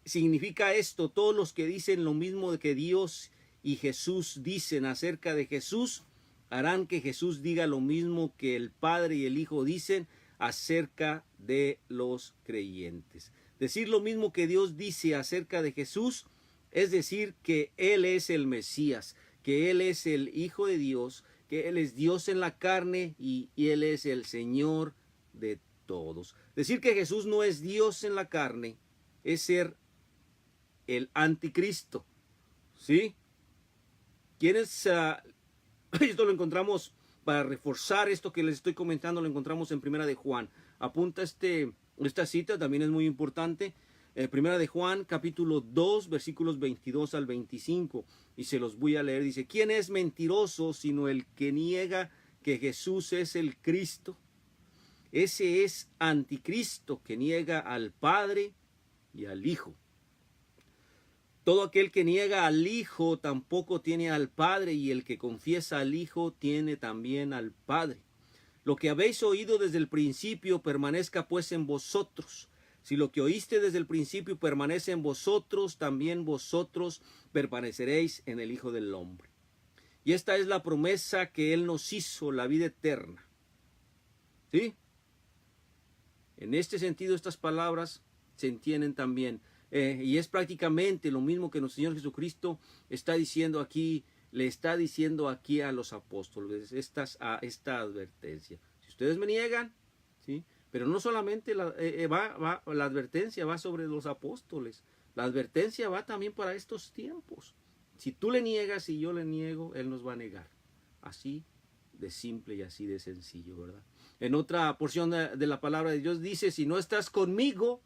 significa esto: todos los que dicen lo mismo de que Dios y Jesús dicen acerca de Jesús, harán que Jesús diga lo mismo que el Padre y el Hijo dicen acerca de los creyentes. Decir lo mismo que Dios dice acerca de Jesús es decir que Él es el Mesías, que Él es el Hijo de Dios, que Él es Dios en la carne y Él es el Señor de todos. Decir que Jesús no es Dios en la carne es ser el anticristo, ¿sí? ¿Quiénes? Esto lo encontramos, para reforzar esto que les estoy comentando, lo encontramos en Primera de Juan. Apunta esta cita, también es muy importante. Primera de Juan, capítulo 2, versículos 22 al 25. Y se los voy a leer. Dice: ¿quién es mentiroso sino el que niega que Jesús es el Cristo? Ese es anticristo, que niega al Padre y al Hijo. Todo aquel que niega al Hijo tampoco tiene al Padre, y el que confiesa al Hijo tiene también al Padre. Lo que habéis oído desde el principio permanezca pues en vosotros. Si lo que oíste desde el principio permanece en vosotros, también vosotros permaneceréis en el Hijo del Hombre. Y esta es la promesa que Él nos hizo, la vida eterna. ¿Sí? En este sentido, estas palabras se entienden también. Y es prácticamente lo mismo que nuestro Señor Jesucristo está diciendo aquí, le está diciendo aquí a los apóstoles, esta advertencia. Si ustedes me niegan, ¿sí? Pero no solamente la advertencia va sobre los apóstoles, la advertencia va también para estos tiempos. Si tú le niegas y yo le niego, Él nos va a negar. Así de simple y así de sencillo, ¿verdad? En otra porción de la palabra de Dios dice, si no estás conmigo,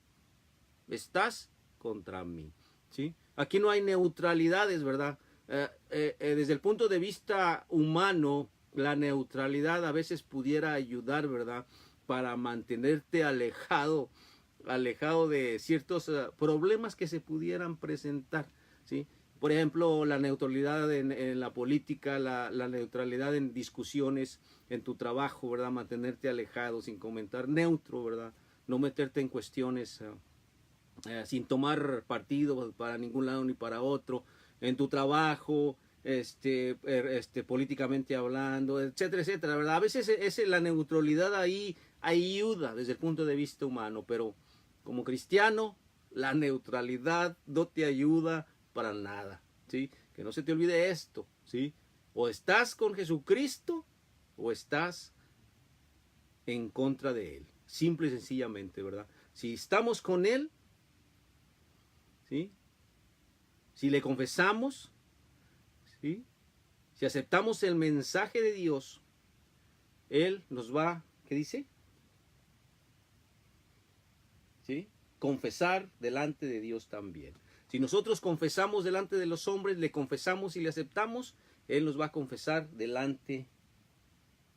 estás contra mí, ¿sí? Aquí no hay neutralidades, ¿verdad? Desde el punto de vista humano, la neutralidad a veces pudiera ayudar, ¿verdad? Para mantenerte alejado de ciertos problemas que se pudieran presentar, ¿sí? Por ejemplo, la neutralidad en la política, la neutralidad en discusiones, en tu trabajo, ¿verdad? Mantenerte alejado, sin comentar, neutro, ¿verdad? No meterte en cuestiones sin tomar partido para ningún lado ni para otro, en tu trabajo, políticamente hablando, etcétera, etcétera, ¿verdad? A veces la neutralidad ahí ayuda desde el punto de vista humano, pero como cristiano, la neutralidad no te ayuda para nada, ¿sí? Que no se te olvide esto, ¿sí? O estás con Jesucristo o estás en contra de Él, simple y sencillamente, ¿verdad? Si estamos con Él, ¿sí? Si le confesamos, ¿sí? Si aceptamos el mensaje de Dios, Él nos va, ¿qué dice? ¿Sí? Confesar delante de Dios también. Si nosotros confesamos delante de los hombres, le confesamos y le aceptamos, Él nos va a confesar delante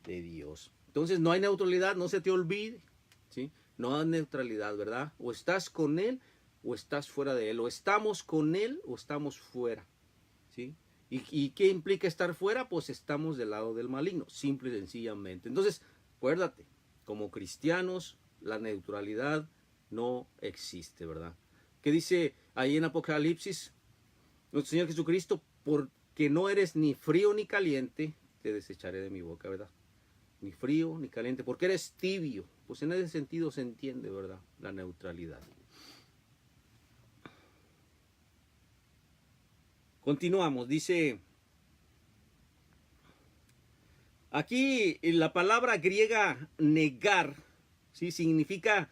de Dios. Entonces no hay neutralidad, no se te olvide, ¿sí? No hay neutralidad, ¿verdad? O estás con Él o estás fuera de Él, o estamos con Él o estamos fuera, ¿sí? ¿Y qué implica estar fuera? Pues estamos del lado del maligno, simple y sencillamente. Entonces, acuérdate, como cristianos, la neutralidad no existe, ¿verdad? ¿Qué dice ahí en Apocalipsis? Nuestro Señor Jesucristo, porque no eres ni frío ni caliente, te desecharé de mi boca, ¿verdad? Ni frío ni caliente, porque eres tibio. Pues en ese sentido se entiende, ¿verdad? La neutralidad. Continuamos, dice, aquí la palabra griega negar, ¿sí? Significa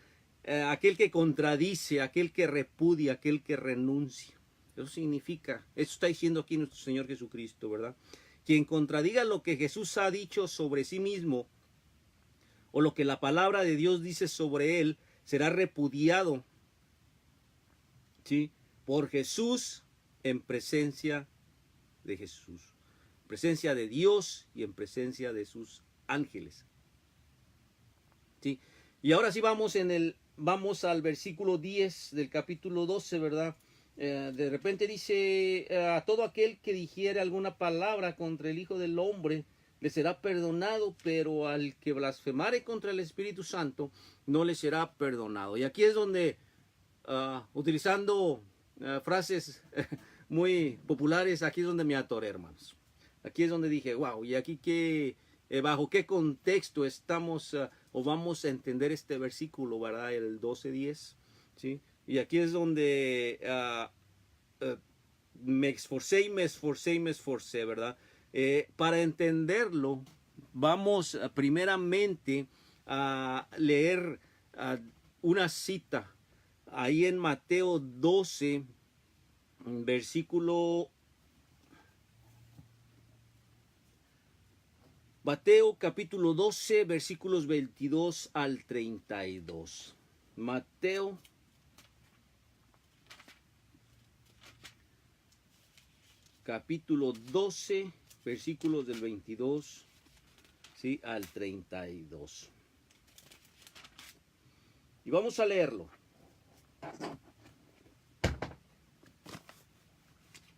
aquel que contradice, aquel que repudia, aquel que renuncia. Eso significa, eso está diciendo aquí nuestro Señor Jesucristo, ¿verdad? Quien contradiga lo que Jesús ha dicho sobre sí mismo o lo que la palabra de Dios dice sobre él, será repudiado, ¿sí? Por Jesús, en presencia de Jesús, en presencia de Dios y en presencia de sus ángeles, ¿sí? Y ahora sí vamos al versículo 10 del capítulo 12, ¿verdad? De repente dice, a todo aquel que dijere alguna palabra contra el Hijo del Hombre, le será perdonado, pero al que blasfemare contra el Espíritu Santo, no le será perdonado. Y aquí es donde, utilizando frases muy populares, aquí es donde me atoré, hermanos. Aquí es donde dije, wow, y aquí bajo qué contexto estamos o vamos a entender este versículo, ¿verdad? El 12:10, ¿sí? Y aquí es donde me esforcé, ¿verdad? Para entenderlo, vamos primeramente a leer una cita ahí en Mateo 12, Mateo capítulo 12, versículos 22 al 32. Mateo capítulo 12, versículos del 22, ¿sí? Al 32. Y vamos a leerlo.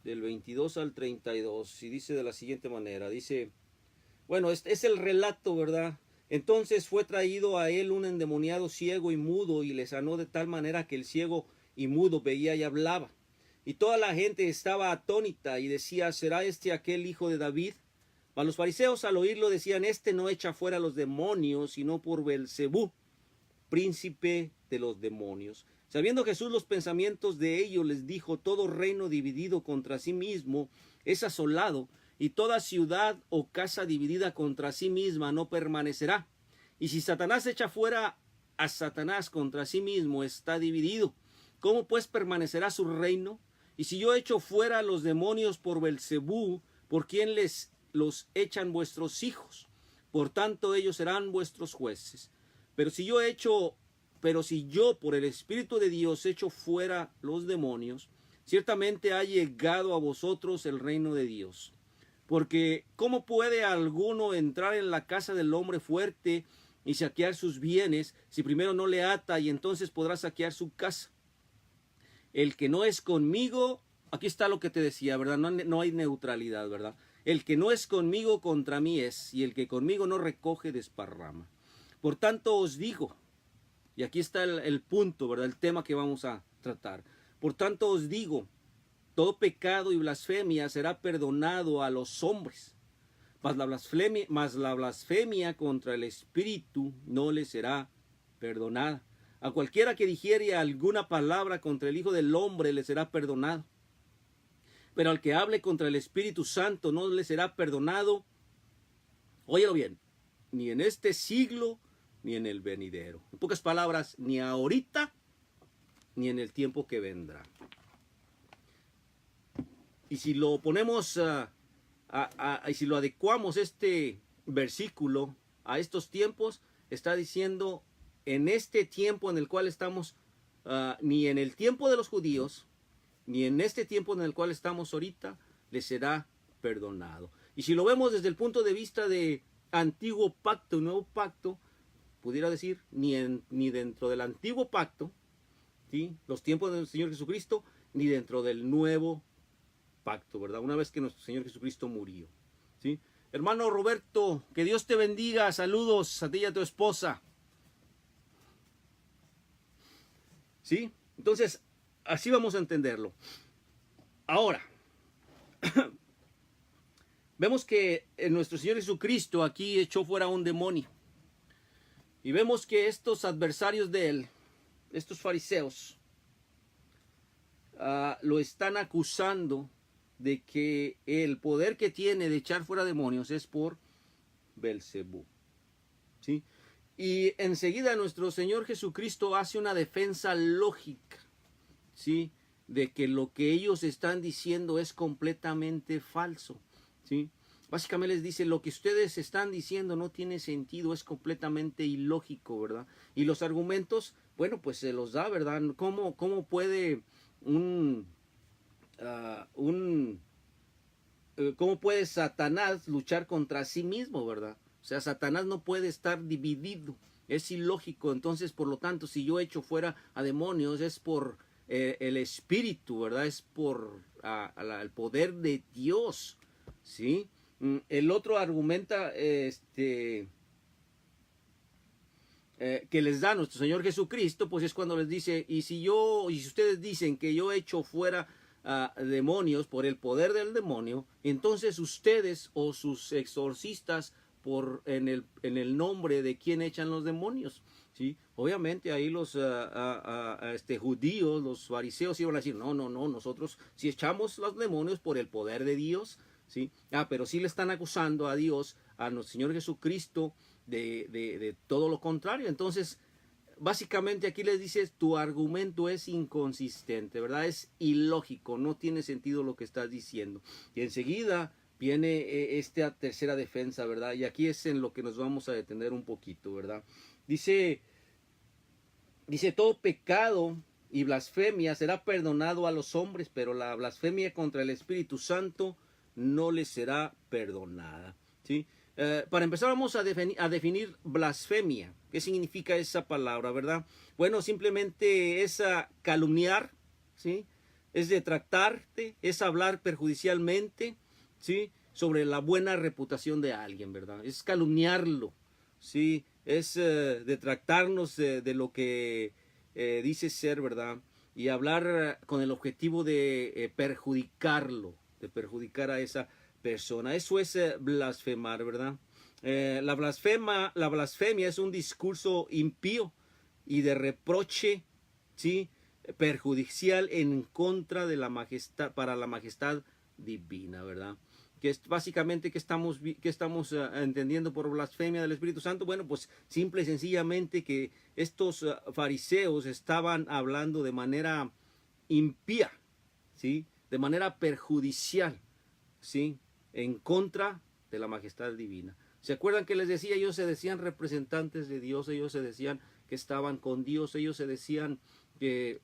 Del 22 al 32. Y dice de la siguiente manera. Dice, bueno, es el relato, ¿verdad? Entonces fue traído a él un endemoniado ciego y mudo y le sanó de tal manera que el ciego y mudo veía y hablaba. Y toda la gente estaba atónita y decía, ¿será este aquel hijo de David? Mas los fariseos al oírlo decían, este no echa fuera los demonios, sino por Beelzebú, príncipe de los demonios. Sabiendo Jesús los pensamientos de ellos, les dijo: todo reino dividido contra sí mismo es asolado, y toda ciudad o casa dividida contra sí misma no permanecerá. Y si Satanás echa fuera a Satanás, contra sí mismo está dividido. ¿Cómo pues permanecerá su reino? Y si yo echo fuera a los demonios por Belzebú, ¿por quién los echan vuestros hijos? Por tanto ellos serán vuestros jueces. Pero si yo por el Espíritu de Dios echo fuera los demonios, ciertamente ha llegado a vosotros el reino de Dios. Porque ¿cómo puede alguno entrar en la casa del hombre fuerte y saquear sus bienes, si primero no le ata, y entonces podrá saquear su casa? El que no es conmigo, aquí está lo que te decía, ¿verdad? No hay neutralidad, ¿verdad? El que no es conmigo, contra mí es, y el que conmigo no recoge, desparrama. Por tanto os digo, y aquí está el punto, ¿verdad? El tema que vamos a tratar. Por tanto os digo, todo pecado y blasfemia será perdonado a los hombres, mas la blasfemia contra el Espíritu no le será perdonada. A cualquiera que dijere alguna palabra contra el Hijo del Hombre le será perdonado, pero al que hable contra el Espíritu Santo no le será perdonado, óyelo bien, ni en este siglo ni en el venidero. En pocas palabras, ni ahorita ni en el tiempo que vendrá. Y si lo ponemos y si lo adecuamos este versículo a estos tiempos, está diciendo: en este tiempo en el cual estamos, ni en el tiempo de los judíos, ni en este tiempo en el cual estamos ahorita, les será perdonado. Y si lo vemos desde el punto de vista de antiguo pacto y nuevo pacto, pudiera decir, ni dentro del antiguo pacto, ¿sí?, los tiempos del Señor Jesucristo, ni dentro del nuevo pacto, ¿verdad? Una vez que nuestro Señor Jesucristo murió, ¿sí? Hermano Roberto, que Dios te bendiga. Saludos a ti y a tu esposa. ¿Sí? Entonces, así vamos a entenderlo. Ahora, vemos que nuestro Señor Jesucristo aquí echó fuera un demonio. Y vemos que estos adversarios de él, estos fariseos, lo están acusando de que el poder que tiene de echar fuera demonios es por Belzebú, ¿sí? Y enseguida nuestro Señor Jesucristo hace una defensa lógica, ¿sí?, de que lo que ellos están diciendo es completamente falso, ¿sí? Básicamente les dice: lo que ustedes están diciendo no tiene sentido, es completamente ilógico, ¿verdad? Y los argumentos, bueno, pues se los da, ¿verdad? ¿Cómo puede cómo puede Satanás luchar contra sí mismo, ¿verdad? O sea, Satanás no puede estar dividido, es ilógico. Entonces, por lo tanto, si yo echo fuera a demonios, es por el Espíritu, ¿verdad? Es por el poder de Dios, ¿sí? El otro argumenta que les da nuestro Señor Jesucristo, pues es cuando les dice: y si ustedes dicen que yo echo fuera demonios por el poder del demonio, entonces ustedes o sus exorcistas en el nombre de quién echan los demonios, ¿sí? Obviamente ahí los judíos, los fariseos iban a decir: no, nosotros si echamos los demonios por el poder de Dios, ¿sí? Pero sí le están acusando a Dios, a nuestro Señor Jesucristo, de todo lo contrario. Entonces, básicamente aquí les dice: tu argumento es inconsistente, ¿verdad? Es ilógico, no tiene sentido lo que estás diciendo. Y enseguida viene esta tercera defensa, ¿verdad? Y aquí es en lo que nos vamos a detener un poquito, ¿verdad? Dice: todo pecado y blasfemia será perdonado a los hombres, pero la blasfemia contra el Espíritu Santo no les será perdonada, ¿sí? Para empezar vamos a definir blasfemia. ¿Qué significa esa palabra, verdad? Bueno, simplemente es calumniar, ¿sí? Es detractarte, es hablar perjudicialmente, ¿sí?, sobre la buena reputación de alguien, ¿verdad? Es calumniarlo, ¿sí? Es detractarnos de lo que dice ser, ¿verdad? Y hablar con el objetivo de perjudicarlo, de perjudicar a esa persona. Eso es blasfemar, ¿verdad? La blasfemia es un discurso impío y de reproche, ¿sí?, perjudicial en contra de la majestad, para la majestad divina, ¿verdad? Que es básicamente que estamos entendiendo por blasfemia del Espíritu Santo. Bueno, pues simple y sencillamente que estos fariseos estaban hablando de manera impía, ¿sí?, de manera perjudicial, ¿sí?, en contra de la majestad divina. ¿Se acuerdan que les decía? Ellos se decían representantes de Dios, ellos se decían que estaban con Dios, ellos se decían que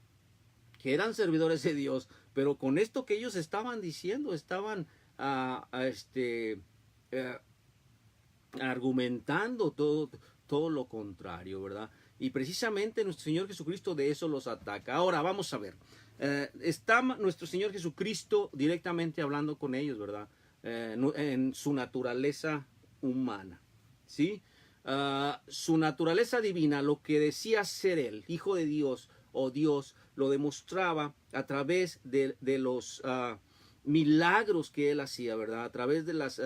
eran servidores de Dios, pero con esto que ellos estaban diciendo, estaban argumentando todo lo contrario, ¿verdad? Y precisamente nuestro Señor Jesucristo de eso los ataca. Ahora vamos a ver, está nuestro Señor Jesucristo directamente hablando con ellos, ¿verdad? En su naturaleza humana, ¿sí? Su naturaleza divina, lo que decía ser Él, Hijo de Dios o Dios, lo demostraba a través de los milagros que Él hacía, ¿verdad? A través de las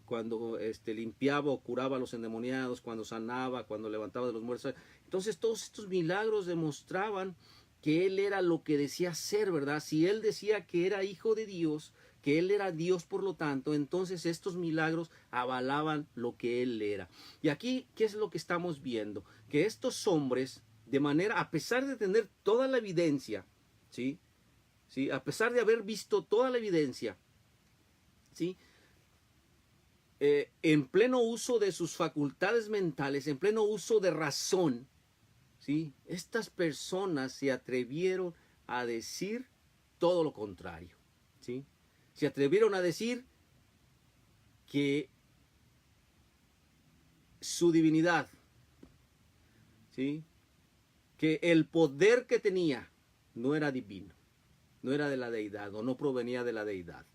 cuando limpiaba o curaba a los endemoniados, cuando sanaba, cuando levantaba de los muertos. Entonces todos estos milagros demostraban que Él era lo que decía ser, ¿verdad? Si Él decía que era Hijo de Dios, que Él era Dios, por lo tanto, entonces estos milagros avalaban lo que Él era. Y aquí, ¿qué es lo que estamos viendo? Que estos hombres, de manera, a pesar de tener toda la evidencia, ¿sí?, ¿sí?, a pesar de haber visto toda la evidencia, ¿sí?, en pleno uso de sus facultades mentales, en pleno uso de razón, ¿sí?, estas personas se atrevieron a decir todo lo contrario, ¿sí? Se atrevieron a decir que su divinidad, ¿sí?, que el poder que tenía no era divino, no era de la deidad o no provenía de la deidad,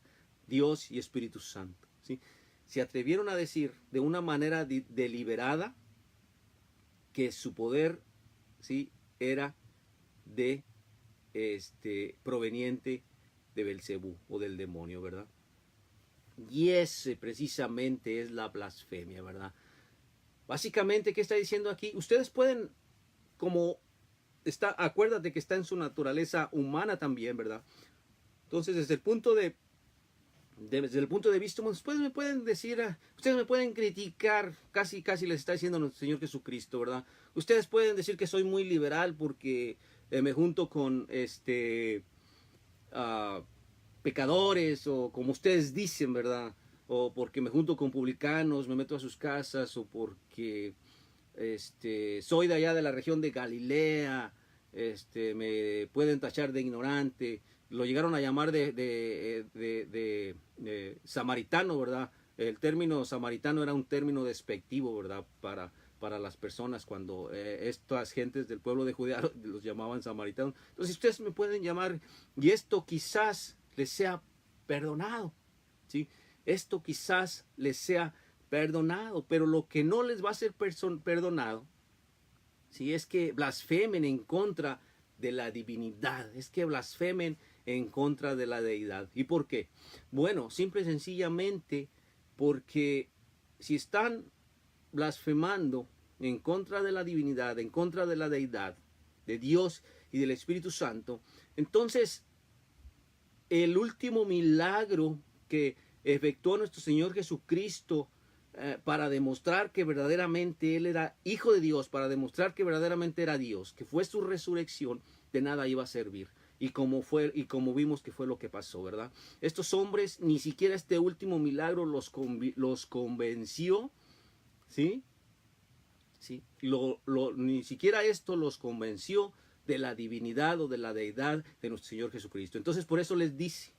Dios y Espíritu Santo, ¿sí? Se atrevieron a decir de una manera deliberada que su poder, ¿sí?, era de proveniente de Belcebú o del demonio, ¿verdad? Y ese precisamente es la blasfemia, ¿verdad? Básicamente, ¿qué está diciendo aquí? Ustedes pueden, como está, acuérdate que está en su naturaleza humana también, ¿verdad? Entonces, desde el punto de vista, ustedes me pueden decir, ustedes me pueden criticar, casi les está diciendo nuestro Señor Jesucristo, ¿verdad? Ustedes pueden decir que soy muy liberal porque me junto con pecadores, o como ustedes dicen, ¿verdad? O porque me junto con publicanos, me meto a sus casas, o porque soy de allá de la región de Galilea, me pueden tachar de ignorante. Lo llegaron a llamar de samaritano, ¿verdad? El término samaritano era un término despectivo, ¿verdad? Para las personas cuando estas gentes del pueblo de Judea los llamaban samaritanos. Entonces ustedes me pueden llamar, y esto quizás les sea perdonado, ¿sí? Esto quizás les sea perdonado, pero lo que no les va a ser perdonado, ¿sí?, es que blasfemen en contra de la divinidad, es que blasfemen en contra de la deidad. ¿Y por qué? Bueno, simple y sencillamente porque si están blasfemando en contra de la divinidad, en contra de la deidad, de Dios y del Espíritu Santo, entonces el último milagro que efectuó nuestro Señor Jesucristo para demostrar que verdaderamente Él era Hijo de Dios, para demostrar que verdaderamente era Dios, que fue su resurrección, de nada iba a servir. Y como vimos que fue lo que pasó, ¿verdad? Estos hombres, ni siquiera este último milagro los convenció, ¿sí? ¿Sí? Ni siquiera esto los convenció de la divinidad o de la deidad de nuestro Señor Jesucristo. Entonces por eso les dice,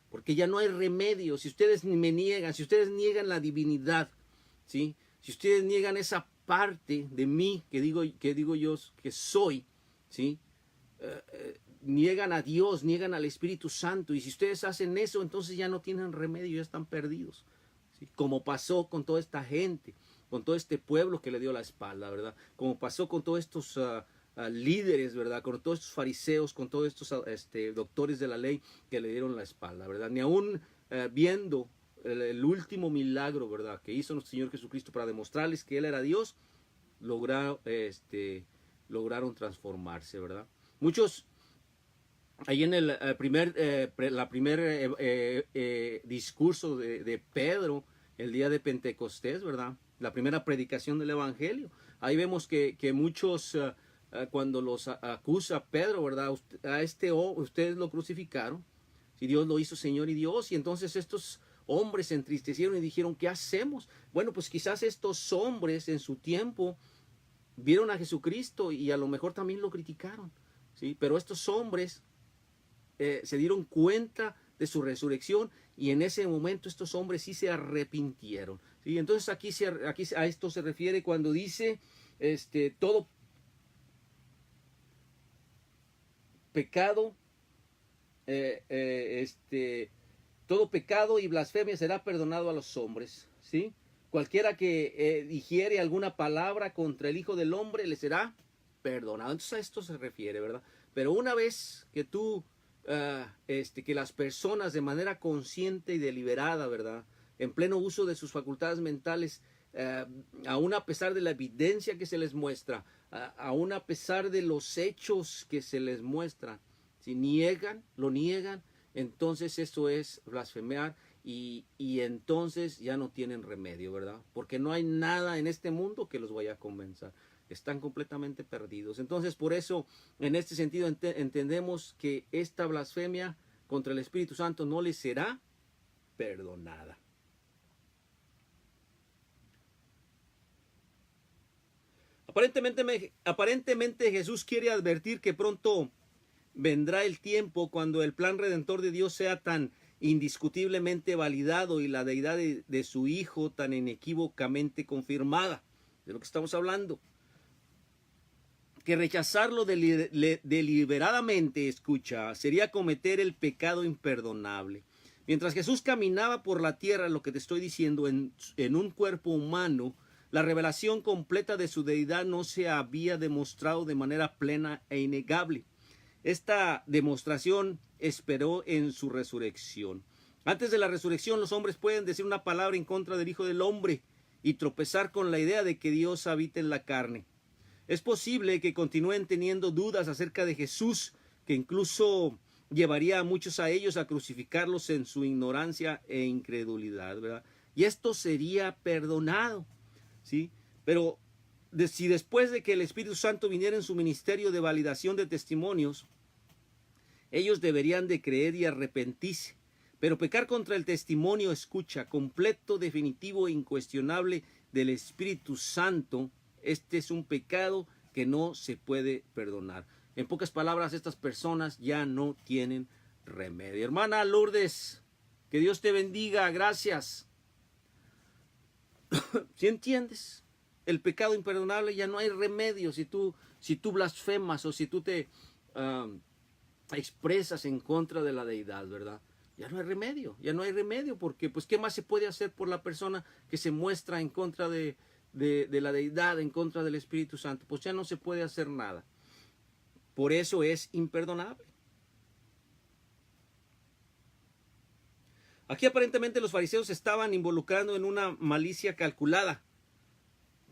porque ya no hay remedio, si ustedes me niegan, si ustedes niegan la divinidad, ¿sí?, si ustedes niegan esa parte de mí que digo yo que soy, ¿sí?, niegan a Dios, niegan al Espíritu Santo, y si ustedes hacen eso, entonces ya no tienen remedio, ya están perdidos, ¿sí?, como pasó con toda esta gente, con todo este pueblo que le dio la espalda, ¿verdad? Como pasó con todos estos líderes, ¿verdad? Con todos estos fariseos, con todos estos doctores de la ley que le dieron la espalda, ¿verdad? Ni aún viendo el último milagro, ¿verdad?, que hizo nuestro Señor Jesucristo para demostrarles que Él era Dios, lograron transformarse, ¿verdad? Muchos, ahí en el primer discurso de Pedro, el día de Pentecostés, ¿verdad? La primera predicación del Evangelio. Ahí vemos que muchos, cuando los acusa Pedro, ¿verdad? Ustedes lo crucificaron, si Dios lo hizo Señor y Dios, y entonces estos hombres se entristecieron y dijeron, ¿qué hacemos? Bueno, pues quizás estos hombres en su tiempo vieron a Jesucristo y a lo mejor también lo criticaron, ¿sí? Pero estos hombres se dieron cuenta de su resurrección y en ese momento estos hombres sí se arrepintieron, ¿sí? Entonces aquí a esto se refiere cuando dice todo pecado, todo pecado y blasfemia será perdonado a los hombres, ¿sí? Cualquiera que digiere alguna palabra contra el Hijo del Hombre le será perdonado. Entonces a esto se refiere, ¿verdad? Pero una vez que que las personas de manera consciente y deliberada, ¿verdad? En pleno uso de sus facultades mentales, aún a pesar de la evidencia que se les muestra, aún a pesar de los hechos que se les muestran, si lo niegan, entonces eso es blasfemar y entonces ya no tienen remedio, ¿verdad? Porque no hay nada en este mundo que los vaya a convencer. Están completamente perdidos. Entonces, por eso, en este sentido, entendemos que esta blasfemia contra el Espíritu Santo no les será perdonada. Aparentemente Jesús quiere advertir que pronto vendrá el tiempo cuando el plan redentor de Dios sea tan indiscutiblemente validado y la deidad de su Hijo tan inequívocamente confirmada. De lo que estamos hablando. Que rechazarlo deliberadamente, sería cometer el pecado imperdonable. Mientras Jesús caminaba por la tierra, lo que te estoy diciendo, en un cuerpo humano, la revelación completa de su deidad no se había demostrado de manera plena e innegable. Esta demostración esperó en su resurrección. Antes de la resurrección, los hombres pueden decir una palabra en contra del Hijo del Hombre y tropezar con la idea de que Dios habita en la carne. Es posible que continúen teniendo dudas acerca de Jesús, que incluso llevaría a muchos a ellos a crucificarlos en su ignorancia e incredulidad, ¿verdad? Y esto sería perdonado, ¿sí? Pero si después de que el Espíritu Santo viniera en su ministerio de validación de testimonios, ellos deberían de creer y arrepentirse. Pero pecar contra el testimonio, completo, definitivo e incuestionable del Espíritu Santo, este es un pecado que no se puede perdonar. En pocas palabras, estas personas ya no tienen remedio. Hermana Lourdes, que Dios te bendiga, gracias. ¿Sí entiendes? El pecado imperdonable ya no hay remedio si tú blasfemas o si tú te expresas en contra de la deidad, ¿verdad? Ya no hay remedio, porque pues ¿qué más se puede hacer por la persona que se muestra en contra de la deidad, en contra del Espíritu Santo? Pues ya no se puede hacer nada. Por eso es imperdonable. Aquí aparentemente los fariseos estaban involucrando en una malicia calculada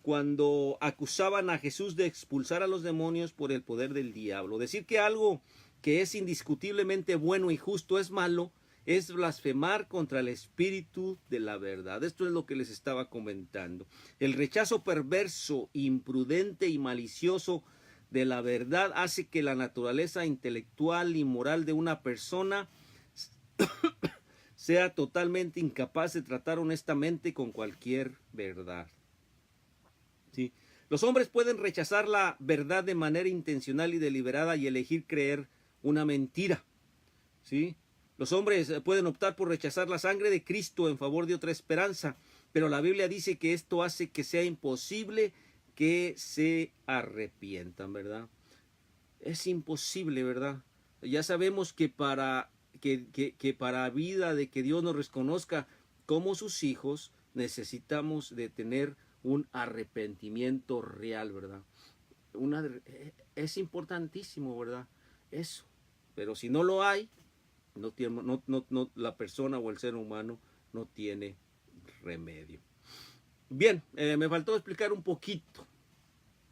cuando acusaban a Jesús de expulsar a los demonios por el poder del diablo. Decir que algo que es indiscutiblemente bueno y justo es malo es blasfemar contra el espíritu de la verdad. Esto es lo que les estaba comentando. El rechazo perverso, imprudente y malicioso de la verdad hace que la naturaleza intelectual y moral de una persona sea totalmente incapaz de tratar honestamente con cualquier verdad. ¿Sí? Los hombres pueden rechazar la verdad de manera intencional y deliberada y elegir creer una mentira. ¿Sí? Los hombres pueden optar por rechazar la sangre de Cristo en favor de otra esperanza, pero la Biblia dice que esto hace que sea imposible que se arrepientan, ¿verdad? Es imposible, ¿verdad? Ya sabemos que para vida de que Dios nos reconozca como sus hijos, necesitamos de tener un arrepentimiento real, ¿verdad? Es importantísimo, ¿verdad? Eso. Pero si no lo hay, la persona o el ser humano no tiene remedio. Bien, me faltó explicar un poquito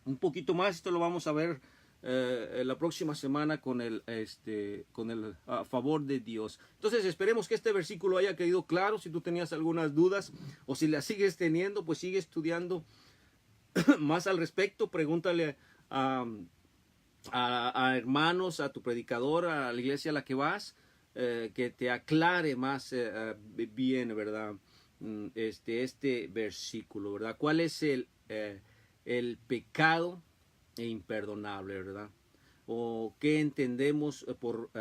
un poquito más. Esto lo vamos a ver la próxima semana con el a favor de Dios. Entonces esperemos que este versículo haya quedado claro. Si tú tenías algunas dudas o si las sigues teniendo, pues sigue estudiando más al respecto. Pregúntale a hermanos, a tu predicador, a la iglesia a la que vas, que te aclare más bien, ¿verdad? Este versículo, ¿verdad? ¿Cuál es el pecado imperdonable, ¿verdad? O qué entendemos por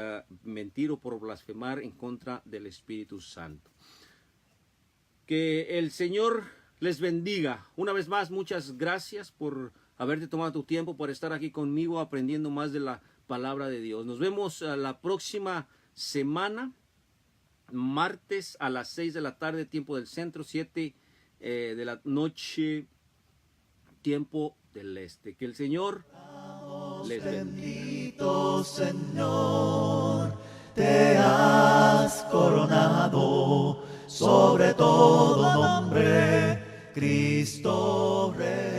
mentir o por blasfemar en contra del Espíritu Santo? Que el Señor les bendiga. Una vez más, muchas gracias por haberte tomado tu tiempo, por estar aquí conmigo aprendiendo más de la palabra de Dios. Nos vemos la próxima semana, martes a las 6 de la tarde, tiempo del centro, 7 de la noche, tiempo del este. Que el Señor les bendiga. Bendito Señor, te has coronado sobre todo nombre, Cristo Rey.